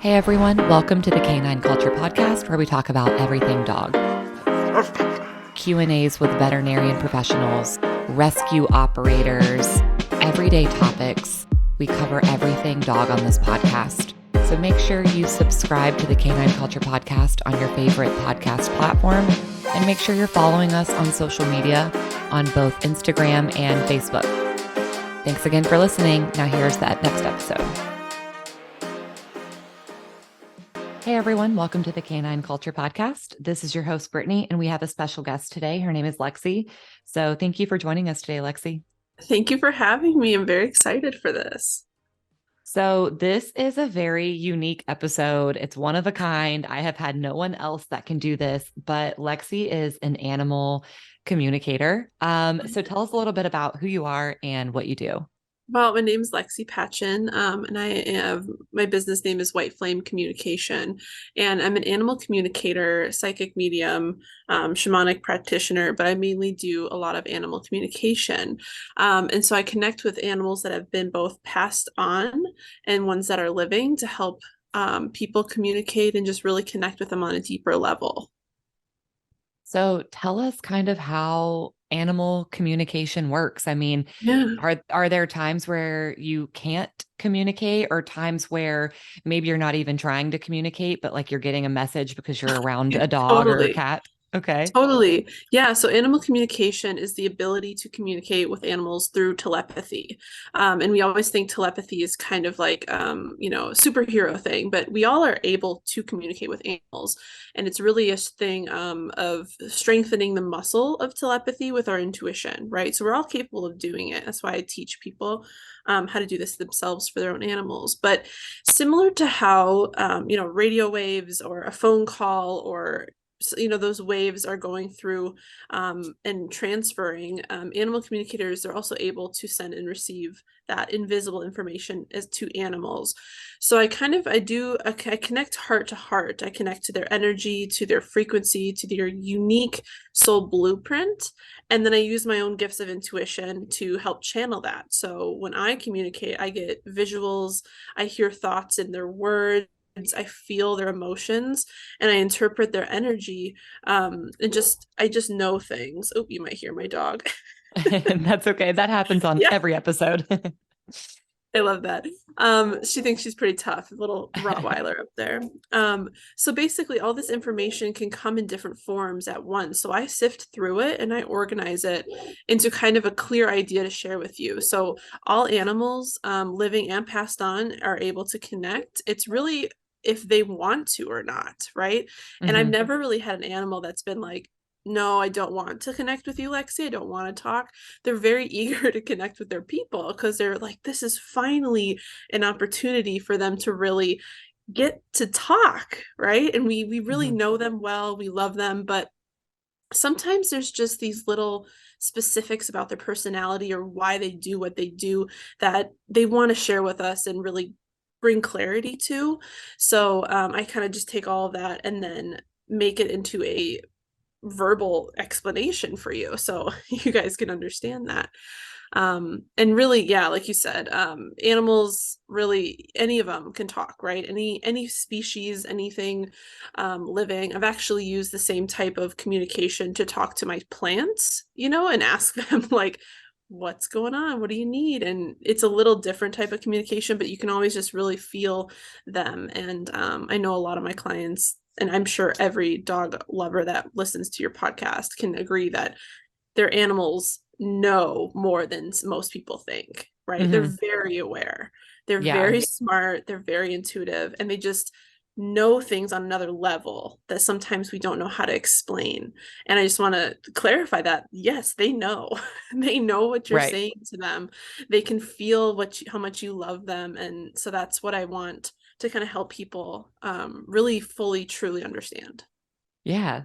Hey everyone, welcome to the Canine Culture Podcast, where we talk about everything dog. Q&As with veterinarian professionals, rescue operators, everyday topics. We cover everything dog on this podcast. So make sure you subscribe to the Canine Culture Podcast on your favorite podcast platform, and make sure you're following us on social media on both Instagram and Facebook. Thanks again for listening. Now here's that next episode. Hey everyone, welcome to the Canine Culture Podcast. This is your host, Brittany, and we have a special guest today. Her name is Lexi. So thank you for joining us today, Lexi. Thank you for having me. I'm very excited for this. So this is a very unique episode. It's one of a kind. I have had no one else that can do this, but Lexi is an animal communicator. So tell us a little bit about who you are and what you do. Well, my name is Lexie Pachan, and my business name is White Flame Communication, and I'm an animal communicator, psychic medium, shamanic practitioner, but I mainly do a lot of animal communication. And so I connect with animals that have been both passed on and ones that are living to help people communicate and just really connect with them on a deeper level. So tell us kind of how animal communication works. I mean, Yeah. are there times where you can't communicate, or times where maybe you're not even trying to communicate, but like you're getting a message because you're around a dog or a Totally. cat? Okay. Totally. Yeah. So animal communication is the ability to communicate with animals through telepathy. And we always think telepathy is kind of like, a superhero thing, but we all are able to communicate with animals. And it's really a thing of strengthening the muscle of telepathy with our intuition, right? So we're all capable of doing it. That's why I teach people how to do this themselves for their own animals. But similar to how, radio waves or a phone call or those waves are going through and transferring, animal communicators are also able to send and receive that invisible information as to animals. So I connect heart to heart. I connect to their energy, to their frequency, to their unique soul blueprint, and then I use my own gifts of intuition to help channel that. So when I communicate, I get visuals, I hear thoughts in their words, I feel their emotions, and I interpret their energy. I just know things. Oh, you might hear my dog. That's okay. That happens on Yeah, every episode. I love that. She thinks she's pretty tough, a little Rottweiler up there. So basically all this information can come in different forms at once. So I sift through it and I organize it into kind of a clear idea to share with you. So all animals, living and passed on, are able to connect. It's really if they want to or not, right? And I've never really had an animal that's been like, no, I don't want to connect with you, Lexi. I don't want to talk. They're very eager to connect with their people because they're like, this is finally an opportunity for them to really get to talk, right? And we really know them well, we love them, but sometimes there's just these little specifics about their personality or why they do what they do that they want to share with us and really bring clarity to. So I kind of just take all of that and then make it into a verbal explanation for you so you guys can understand that. And really, yeah, like you said, animals, really any of them can talk, right? Any species, anything living. I've actually used the same type of communication to talk to my plants, and ask them like, what's going on, what do you need? And it's a little different type of communication, but you can always just really feel them. And I know a lot of my clients, and I'm sure every dog lover that listens to your podcast can agree that their animals know more than most people think, right? They're very aware. They're very smart. They're very intuitive, and they just know things on another level that sometimes we don't know how to explain. And I just want to clarify that, yes, they know. They know what you're saying to them. They can feel how much you love them. And so that's what I want to kind of help people really fully, truly understand. Yeah,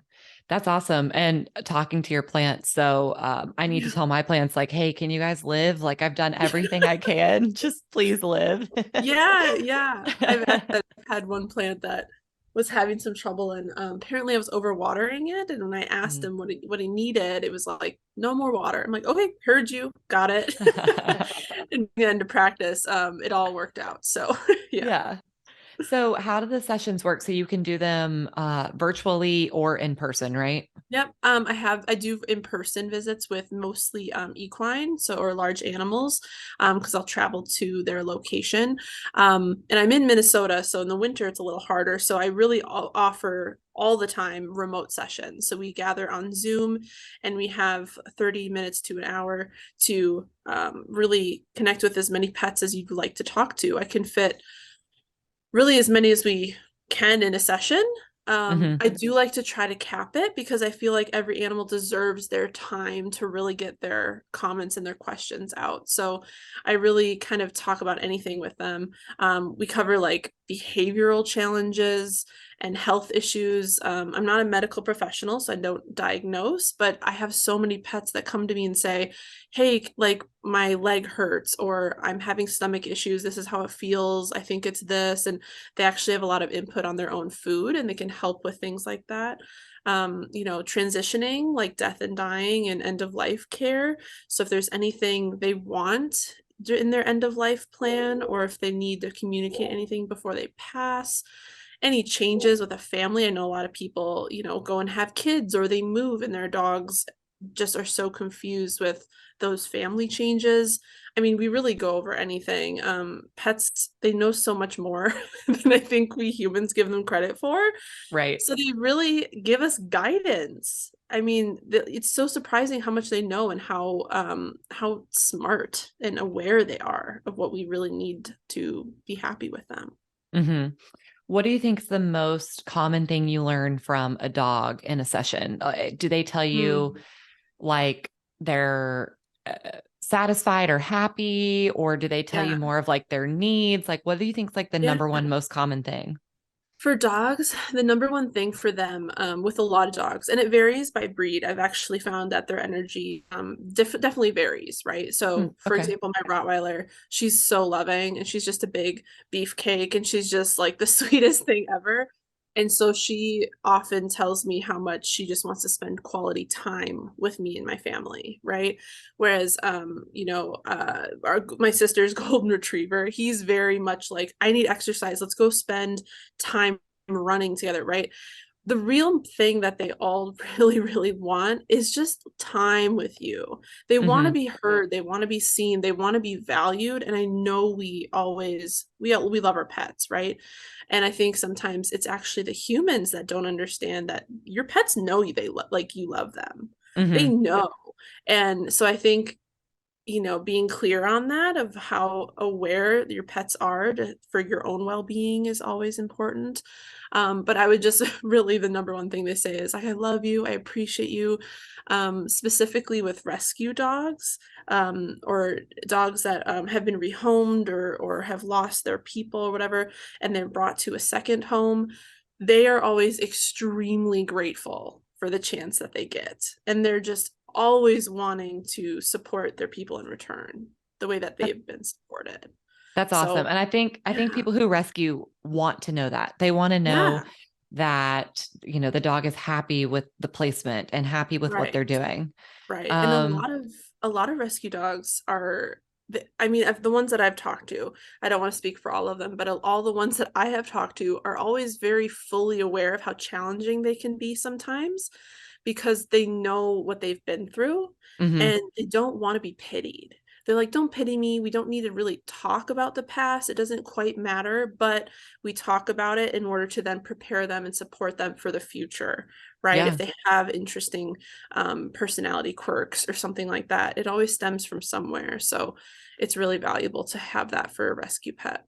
that's awesome. And talking to your plants. So I need to tell my plants, like, hey, can you guys live? Like, I've done everything I can. Just please live. Yeah. I've had one plant that was having some trouble, and apparently I was overwatering it. And when I asked him what he needed, it was like, no more water. I'm like, okay, heard you, got it. And then to practice, it all worked out. So yeah. Yeah. So how do the sessions work? So you can do them virtually or in person, right? Yep. I do in-person visits with mostly equine, so or large animals, because I'll travel to their location. And I'm in Minnesota, so in the winter it's a little harder. So I really offer all the time remote sessions. So we gather on Zoom and we have 30 minutes to an hour to really connect with as many pets as you'd like to talk to. I can fit really as many as we can in a session. Hmm. I do like to try to cap it because I feel like every animal deserves their time to really get their comments and their questions out. So I really kind of talk about anything with them. We cover like behavioral challenges and health issues. I'm not a medical professional, so I don't diagnose, but I have so many pets that come to me and say, hey, like my leg hurts or I'm having stomach issues. This is how it feels. I think it's this. And they actually have a lot of input on their own food and they can help with things like that. Transitioning like death and dying and end of life care. So if there's anything they want in their end of life plan, or if they need to communicate anything before they pass, any changes with a family. I know a lot of people, go and have kids or they move and their dogs just are so confused with those family changes. I mean, we really go over anything. Pets, they know so much more than I think we humans give them credit for. Right. So they really give us guidance. I mean, it's so surprising how much they know and how smart and aware they are of what we really need to be happy with them. Hmm. What do you think is the most common thing you learn from a dog in a session? Do they tell you Hmm. like they're satisfied or happy, or do they tell you Yeah. more of like their needs? Like, what do you think is like the Yeah. number one most common thing? For dogs, the number one thing for them, with a lot of dogs, and it varies by breed. I've actually found that their energy definitely varies, right? Hmm, So, for okay. example, my Rottweiler, she's so loving and she's just a big beefcake and she's just like the sweetest thing ever. And so she often tells me how much she just wants to spend quality time with me and my family, right? Whereas, my sister's golden retriever, he's very much like, I need exercise. Let's go spend time running together, right? The real thing that they all really, really want is just time with you. They want to Hmm. be heard, they want to be seen, they want to be valued. And I know we love our pets, right? And I think sometimes it's actually the humans that don't understand that your pets know like you love them. They Hmm. know. And so I think being clear on that of how aware your pets are for your own well-being is always important. But I would just really, the number one thing they say is like, I love you, I appreciate you. Specifically with rescue dogs, or dogs that have been rehomed or have lost their people or whatever, and they're brought to a second home. They are always extremely grateful for the chance that they get. And they're just always wanting to support their people in return the way that they've been supported. That's awesome. So, And I think yeah, people who rescue want to know that. They want to know yeah, that, the dog is happy with the placement and happy with what right, they're doing. right. And Um, a lot of rescue dogs are, I mean, the ones that I've talked to, I don't want to speak for all of them, but all the ones that I have talked to are always very fully aware of how challenging they can be sometimes because they know what they've been through mhm. and they don't want to be pitied. They're like, don't pity me. We don't need to really talk about the past. It doesn't quite matter, but we talk about it in order to then prepare them and support them for the future, right? If Yeah. they have interesting personality quirks or something like that, it always stems from somewhere. So it's really valuable to have that for a rescue pet.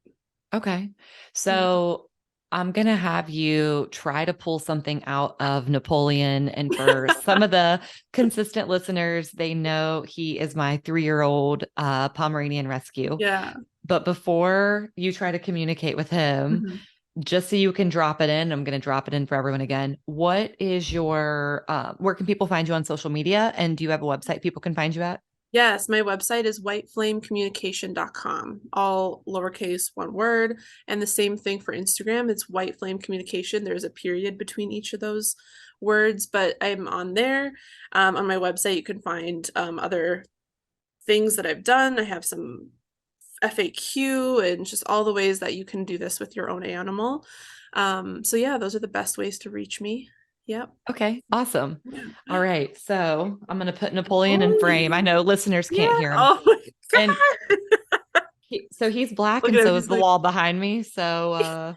Okay. Yeah. So I'm going to have you try to pull something out of Napoleon. And for some of the consistent listeners, they know he is my 3-year-old Pomeranian rescue. Yeah. But before you try to communicate with him, Mhm. just so you can drop it in, I'm going to drop it in for everyone again. What is where can people find you on social media? And do you have a website people can find you at? Yes, my website is whiteflamecommunication.com, all lowercase, one word. And the same thing for Instagram. It's White Flame Communication. There's a period between each of those words, but I'm on there. On my website, you can find other things that I've done. I have some FAQ and just all the ways that you can do this with your own animal. So yeah, those are the best ways to reach me. Yep. Okay, awesome. Yeah. All right. So I'm going to put Napoleon in frame. I Napoleon. know listeners can't Yeah. hear him. Oh my And God. so he's black Look and at him. so is He's the like, wall behind me. So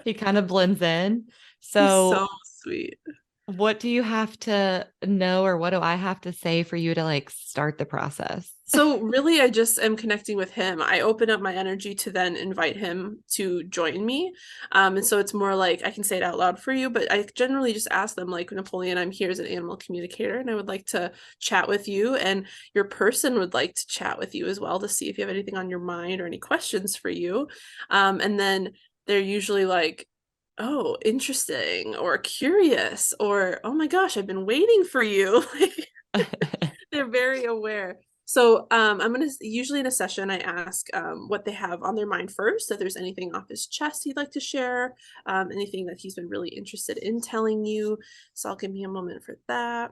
he kind of blends in. he's so So sweet. what do you have to know or what do I have to say for you to like start the process? So really, I just am connecting with him. I open up my energy to then invite him to join me. And so it's more like I can say it out loud for you, but I generally just ask them like, Napoleon, I'm here as an animal communicator and I would like to chat with you. And your person would like to chat with you as well to see if you have anything on your mind or any questions for you. And then they're usually like, oh, interesting, or curious, or oh my gosh, I've been waiting for you. They're very aware. So I'm gonna usually in a session I ask what they have on their mind first. If there's anything off his chest he'd like to share, anything that he's been really interested in telling you. So I'll give me a moment for that.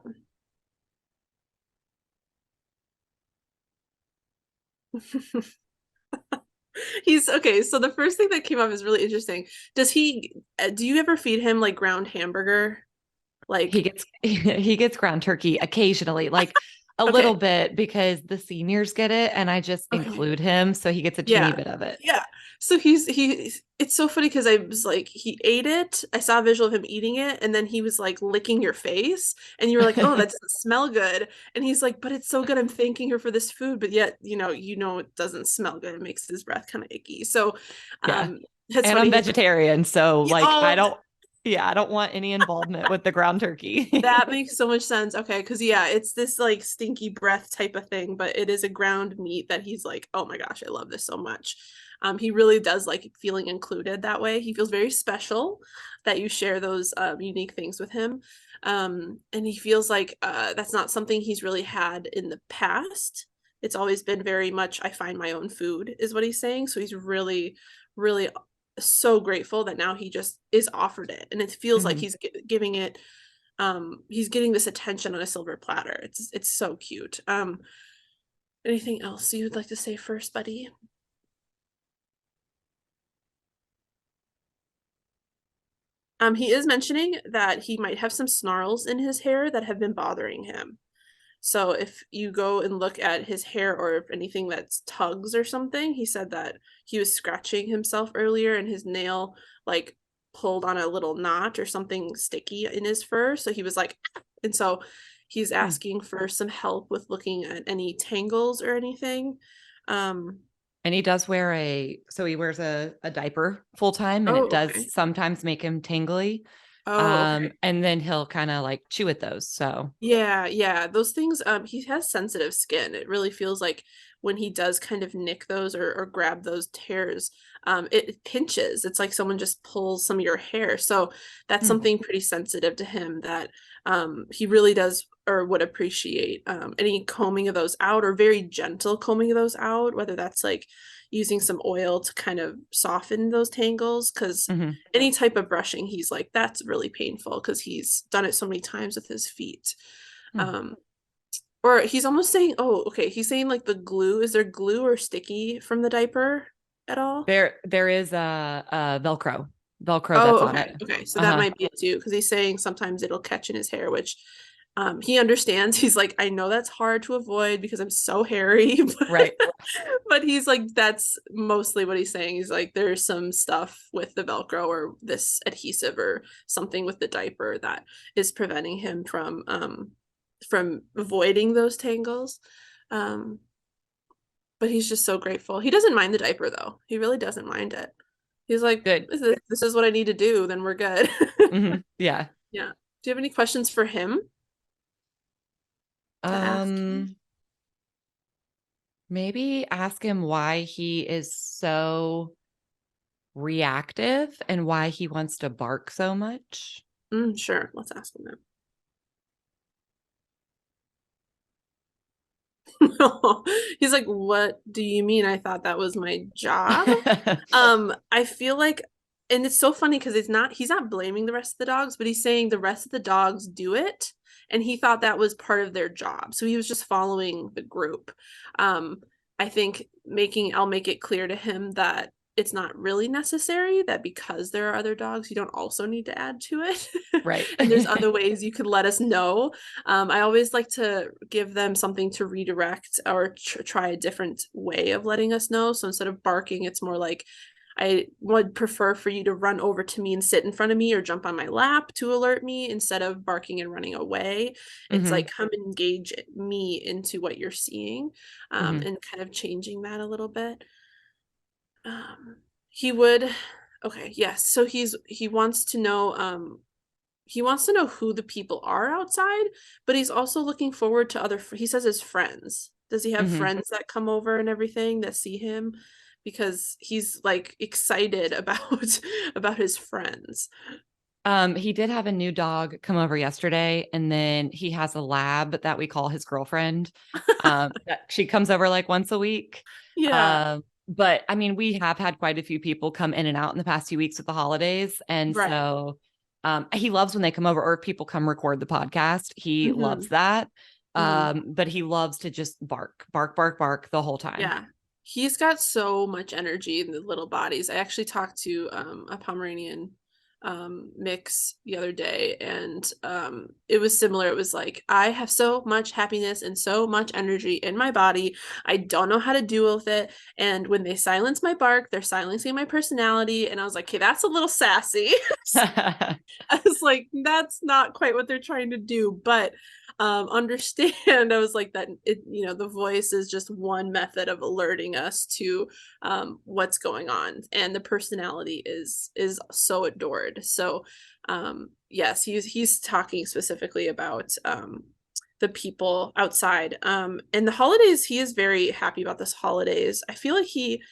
He's okay. So the first thing that came up is really interesting. Do you ever feed him like ground hamburger? He Like, gets he gets ground turkey occasionally, like a little okay, bit because the seniors get it and I just okay. include him so he gets a teeny Yeah. bit of it. Yeah. So it's so funny because I was like, he ate it. I saw a visual of him eating it, and then he was like licking your face, and you were like, oh, that doesn't smell good. And he's like, but it's so good. I'm thanking her for this food, but yet, it doesn't smell good. It makes his breath kind of icky. So Yeah. that's And I'm funny. vegetarian, so like Oh, I don't want any involvement with the ground turkey. that makes so much sense. Okay, because yeah, it's this like stinky breath type of thing, but it is a ground meat that he's like, oh my gosh, I love this so much. He really does like feeling included that way. He feels very special that you share those unique things with him. And he feels like that's not something he's really had in the past. It's always been very much, I find my own food, is what he's saying. So he's really, really so grateful that now he just is offered it. And it feels like Mhm. he's giving it he's getting this attention on a silver platter. It's so cute. Anything else you'd like to say first, buddy? He is mentioning that he might have some snarls in his hair that have been bothering him. So if you go and look at his hair or if anything that's tugs or something, he said that he was scratching himself earlier and his nail like pulled on a little knot or something sticky in his fur. So he was like, "Ah." And so he's Hmm. asking for some help with looking at any tangles or anything. Um, And he does he wears a diaper full time and it oh, does okay. sometimes make him tingly. Oh, okay. And then he'll kind of like chew at those. So, Yeah, yeah, those things, he has sensitive skin. It really feels like when he does kind of nick those or grab those tears, it pinches. It's like someone just pulls some of your hair. So that's hmm. something pretty sensitive to him that he really does or would appreciate any combing of those out or very gentle combing of those out, whether that's like using some oil to kind of soften those tangles. Because Mhm. any type of brushing, he's like, that's really painful because he's done it so many times with his feet. Hmm. Um, or he's almost saying, oh, okay, he's saying like the glue, is there glue or sticky from the diaper at all? There is a Velcro that's Oh, on okay. it. Okay. So that Uh-huh. might be it too, because he's saying sometimes it'll catch in his hair, which he understands. He's like, I know that's hard to avoid because I'm so hairy, Right. but he's like, that's mostly what he's saying. He's like, there's some stuff with the Velcro or this adhesive or something with the diaper that is preventing him from avoiding those tangles. Um, but he's just so grateful. He doesn't mind the diaper though. He really doesn't mind it. He's like, Good. this is what I need to do, then we're good. Yeah. Yeah. Do you have any questions for him to ask him? Um, Maybe ask him why he is so reactive and why he wants to bark so much. Sure. Let's ask him that. He's like, what do you mean? I thought that was my job. I feel like, and it's so funny because he's not blaming the rest of the dogs, but he's saying the rest of the dogs do it. And he thought that was part of their job. So he was just following the group. Um, I think I'll make it clear to him that it's not really necessary, that because there are other dogs, you don't also need to add to it. Right. And there's other ways you could let us know. I always like to give them something to redirect or try a different way of letting us know. So instead of barking, it's more like, I would prefer for you to run over to me and sit in front of me or jump on my lap to alert me instead of barking and running away. It's Mm-hmm. like, come engage me into what you're seeing, Mm-hmm. and kind of changing that a little bit. He would, okay, yes. So he wants to know, who the people are outside, but he's also looking forward to he says his friends. Does he have Mm-hmm. friends that come over and everything that see him? Because he's like excited about about his friends. He did have a new dog come over yesterday, and then he has a lab that we call his girlfriend. That she comes over like once a week. Yeah, But I mean, we have had quite a few people come in and out in the past few weeks with the holidays. And right. so he loves when they come over or people come record the podcast. He Mm-hmm. loves that. Mm-hmm. But he loves to just bark, bark, bark, bark the whole time. Yeah. He's got so much energy in the little bodies. I actually talked to a Pomeranian mix the other day, and it was similar. It was like, I have so much happiness and so much energy in my body. I don't know how to deal with it. And when they silence my bark, they're silencing my personality. And I was like, okay, that's a little sassy. I was like, that's not quite what they're trying to do, but understand. I was like, that it, the voice is just one method of alerting us to what's going on, and the personality is so adored. So yes, he's talking specifically about the people outside. And the holidays, he is very happy about this holidays. I feel like he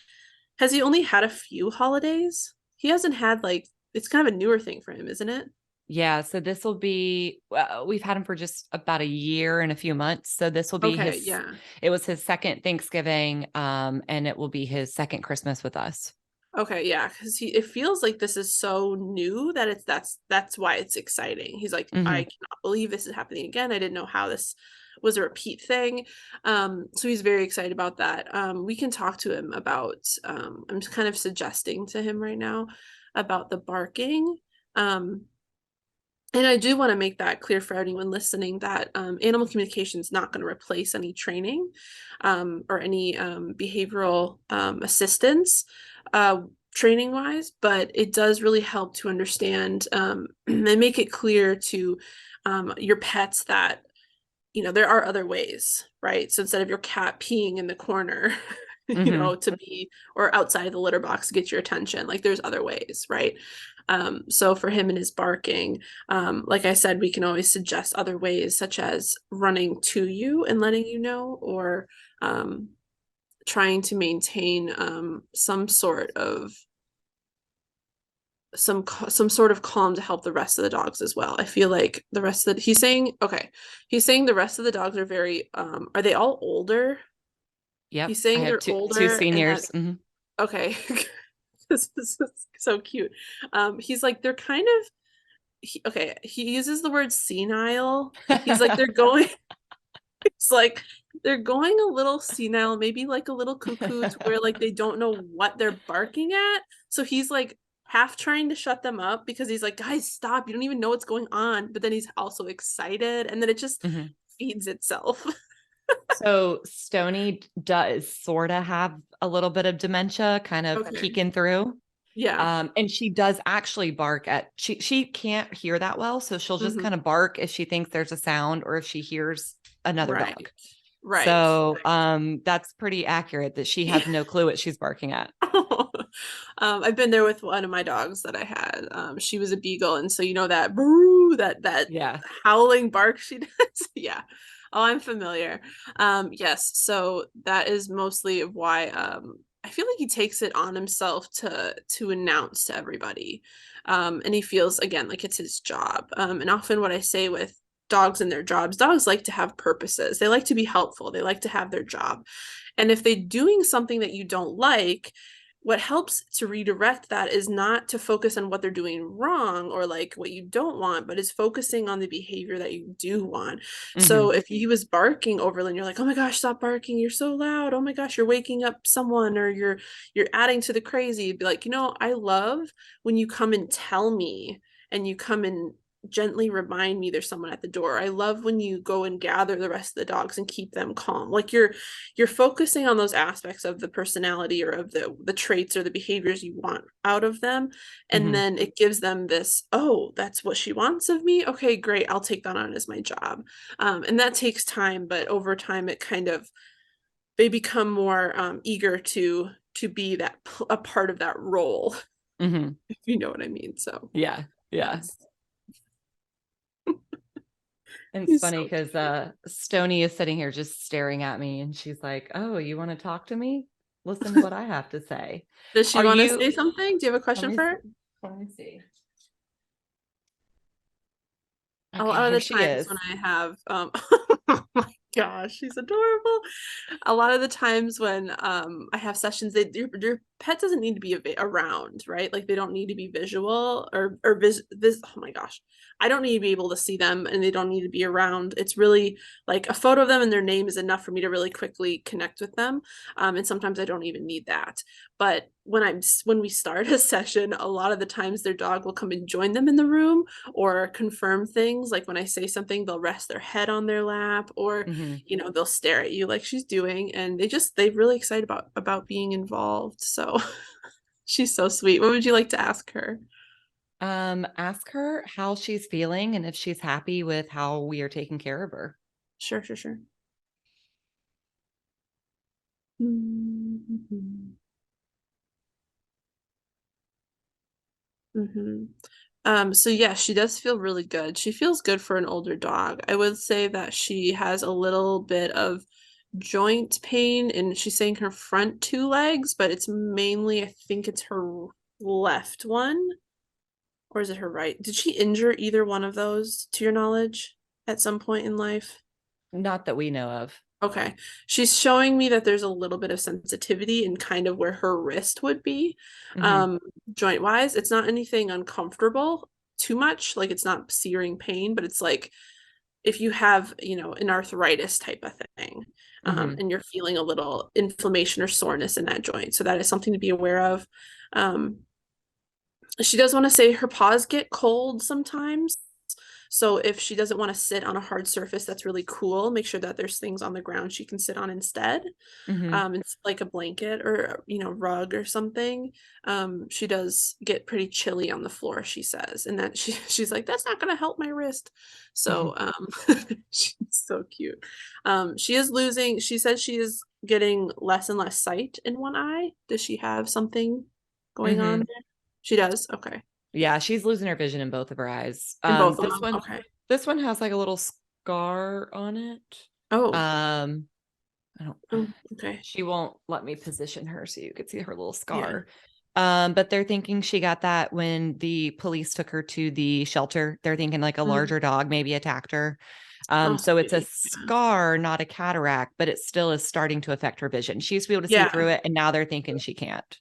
only had a few holidays. He hasn't had, like, it's kind of a newer thing for him, isn't it? Yeah, so this will be, we've had him for just about a year and a few months. So this will be Okay, yeah. it was his second Thanksgiving, and it will be his second Christmas with us. Okay, yeah, because it feels like this is so new that that's why it's exciting. He's like, I Hmm. cannot believe this is happening again. I didn't know how this was a repeat thing. So he's very excited about that. We can talk to him about, I'm just kind of suggesting to him right now about the barking. Um, and I do want to make that clear for anyone listening that animal communication is not going to replace any training or any behavioral assistance training wise, but it does really help to understand and make it clear to your pets that, there are other ways, right? So instead of your cat peeing in the corner, Hmm. to be, or outside of the litter box to get your attention, like, there's other ways, right? So for him and his barking, like I said, we can always suggest other ways, such as running to you and letting you know, or trying to maintain some sort of some sort of calm to help the rest of the dogs as well. I feel like the rest of the he's saying the rest of the dogs are very are they all older? Yep. He's I saying have they're two older, and that, seniors. Hmm. okay. This is so cute. He's like, they're kind of okay, he uses the word senile. He's like, they're going it's like they're going a little senile, maybe like a little cuckoo, to where, like, they don't know what they're barking at. So he's like half trying to shut them up because he's like, guys, stop. You don't even know what's going on. But then he's also excited, and then it just Hmm. feeds itself. So Stoney does sort of have a little bit of dementia kind of Okay. peeking through. Yeah. And she does actually bark at she can't hear that well, so she'll just Hmm. kind of bark if she thinks there's a sound or if she hears another Right. dog. Right. So that's pretty accurate that she Yeah. has no clue what she's barking at. I've been there with one of my dogs that I had. She was a beagle, and so that boo, that Yeah. howling bark she does. Yeah. Oh, I'm familiar. Yes. So that is mostly of why I feel like he takes it on himself to announce to everybody, and he feels, again, like it's his job. And often what I say with dogs and their jobs, dogs like to have purposes. They like to be helpful. They like to have their job. And if they're doing something that you don't like, what helps to redirect that is not to focus on what they're doing wrong or like what you don't want, but is focusing on the behavior that you do want. So if he was barking overly and you're like, oh my gosh, stop barking, you're so loud, oh my gosh, you're waking up someone, or you're adding to the crazy, be like, I love when you come and tell me, and you come and gently remind me there's someone at the door. I love when you go and gather the rest of the dogs and keep them calm. Like you're focusing on those aspects of the personality or of the traits or the behaviors you want out of them. And then it gives them this, oh, that's what she wants of me. Okay, great. I'll take that on as my job. And that takes time, but over time it kind of, they become more eager to be that a part of that role, if you know what I mean. So Yeah. yes. And it's funny because Stoney is sitting here just staring at me, and she's like, oh, you want to talk to me? Listen to what I have to say. Does she want to say something? Do you have a question for her? Let me see. A lot of the times when I have oh my gosh, she's adorable. A lot of the times when I have sessions, your pet doesn't need to be around, right? Like they don't need to be visual or oh my gosh, I don't need to be able to see them, and they don't need to be around. It's really like a photo of them and their name is enough for me to really quickly connect with them. And sometimes I don't even need that. But when we start a session, a lot of the times their dog will come and join them in the room or confirm things. Like when I say something, they'll rest their head on their lap, or they'll stare at you like she's doing, and they're really excited about being involved. So she's so sweet. What would you like to ask her? Ask her how she's feeling and if she's happy with how we are taking care of her. Sure. Mm-hmm. So yeah, she does feel really good. She feels good for an older dog. I would say that she has a little bit of joint pain, and she's saying her front two legs, but it's mainly, I think it's her left one, or is it her right? Did she injure either one of those, to your knowledge, at some point in life? Not that we know of. Okay. She's showing me that there's a little bit of sensitivity in kind of where her wrist would be, joint wise. It's not anything uncomfortable too much. Like it's not searing pain, but it's like if you have, an arthritis type of thing, and you're feeling a little inflammation or soreness in that joint. So that is something to be aware of. She does want to say her paws get cold sometimes. So if she doesn't want to sit on a hard surface that's really cool, make sure that there's things on the ground she can sit on instead. It's like a blanket or rug or something. She does get pretty chilly on the floor, she says, and that she's like, that's not going to help my wrist. So she's so cute. She says she is getting less and less sight in one eye. Does she have something going on there? She does. Okay. Yeah, she's losing her vision in both of her eyes. In both of them. Okay. This one has like a little scar on it. Oh. I don't. Oh, okay. She won't let me position her so you could see her little scar. Yeah. But they're thinking she got that when the police took her to the shelter. They're thinking like a larger dog maybe attacked her. So it's a scar, not a cataract, but it still is starting to affect her vision. She used to be able to see through it, and now they're thinking she can't.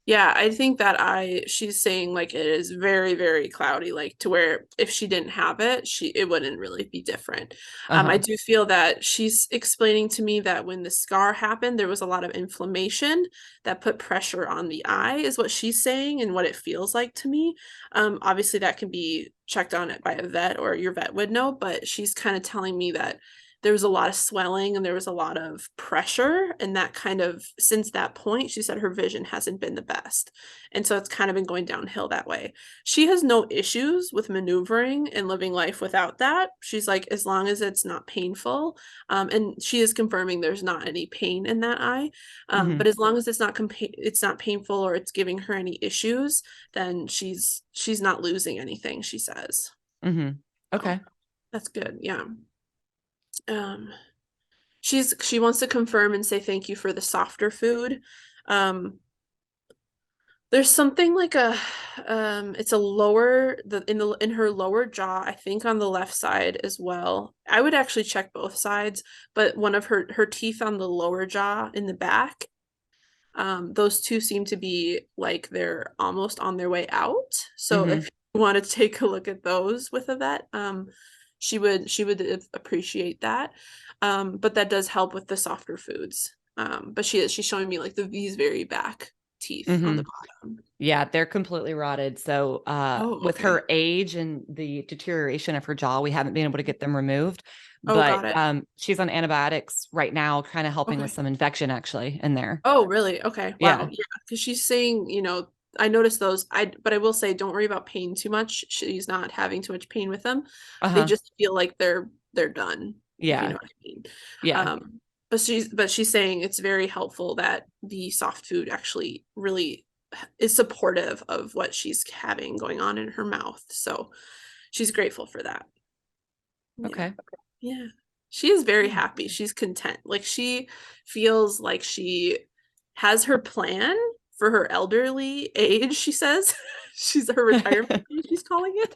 Yeah, I think that she's saying like it is very, very cloudy, like to where if she didn't have it, it wouldn't really be different. I do feel that she's explaining to me that when the scar happened, there was a lot of inflammation that put pressure on the eye, is what she's saying and what it feels like to me. Obviously that can be checked on it by a vet, or your vet would know, but she's kind of telling me that there was a lot of swelling and there was a lot of pressure, and that kind of, since that point, she said her vision hasn't been the best, and so it's kind of been going downhill that way. She has no issues with maneuvering and living life without that. She's like, as long as it's not painful, and she is confirming there's not any pain in that eye, but as long as it's not painful or it's giving her any issues, then she's not losing anything, she says. Okay. That's good. Yeah. She wants to confirm and say thank you for the softer food. There's something like it's a lower, in her lower jaw, I think on the left side as well. I would actually check both sides, but one of her teeth on the lower jaw in the back, Those two seem to be like they're almost on their way out. So Mm-hmm. if you want to take a look at those with a vet, she would appreciate that. But that does help with the softer foods. But she's showing me like these very back teeth on the bottom. Yeah, they're completely rotted. So with her age and the deterioration of her jaw, we haven't been able to get them removed. But got it. she's on antibiotics right now, kind of helping with some infection actually in there. Oh, really? Okay. Yeah. Wow. Yeah. Because she's saying, I noticed those. But I will say, don't worry about pain too much. She's not having too much pain with them. They just feel like they're done. Yeah. If you know what I mean. Yeah. But she's saying it's very helpful that the soft food actually really is supportive of what she's having going on in her mouth. So she's grateful for that. Okay. Yeah. She is very happy. She's content. Like she feels like she has her plan for her elderly age, she says. She's her retirement, she's calling it.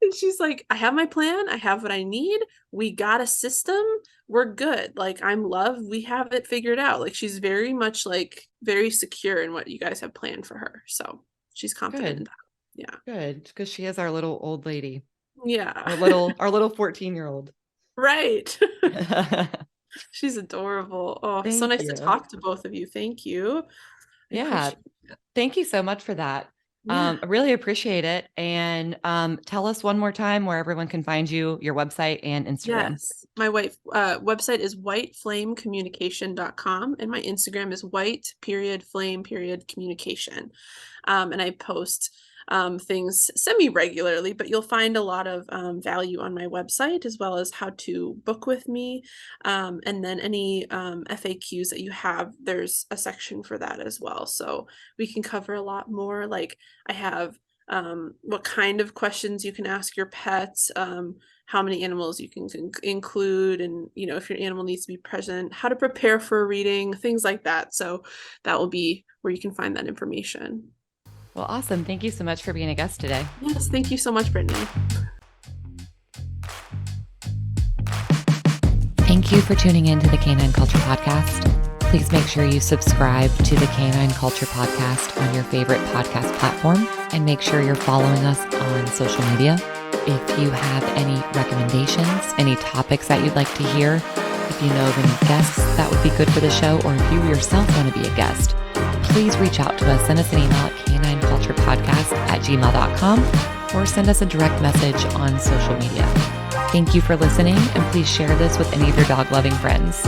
And she's like, I have my plan. I have what I need. We got a system. We're good. Like I'm loved. We have it figured out. Like she's very much like very secure in what you guys have planned for her. So she's confident in that. Yeah. Good. Because she is our little old lady. Yeah. Our little 14-year-old. Right. She's adorable. Oh, so nice to talk to both of you. Thank you. Yeah. Thank you so much for that. I really appreciate it. And tell us one more time where everyone can find you, your website and Instagram. Yes. My website is whiteflamecommunication.com and my Instagram is white_flame_communication. And I post things semi-regularly, but you'll find a lot of value on my website as well as how to book with me. And then any FAQs that you have, there's a section for that as well. So we can cover a lot more. Like I have what kind of questions you can ask your pets, how many animals you can include, and if your animal needs to be present, how to prepare for a reading, things like that. So that will be where you can find that information. Well, awesome. Thank you so much for being a guest today. Yes, thank you so much, Brittany. Thank you for tuning in to the Canine Culture Podcast. Please make sure you subscribe to the Canine Culture Podcast on your favorite podcast platform and make sure you're following us on social media. If you have any recommendations, any topics that you'd like to hear, if you know of any guests that would be good for the show, or if you yourself want to be a guest, please reach out to us. Send us an email at canineculturepodcast@gmail.com or send us a direct message on social media. Thank you for listening, and please share this with any of your dog-loving friends.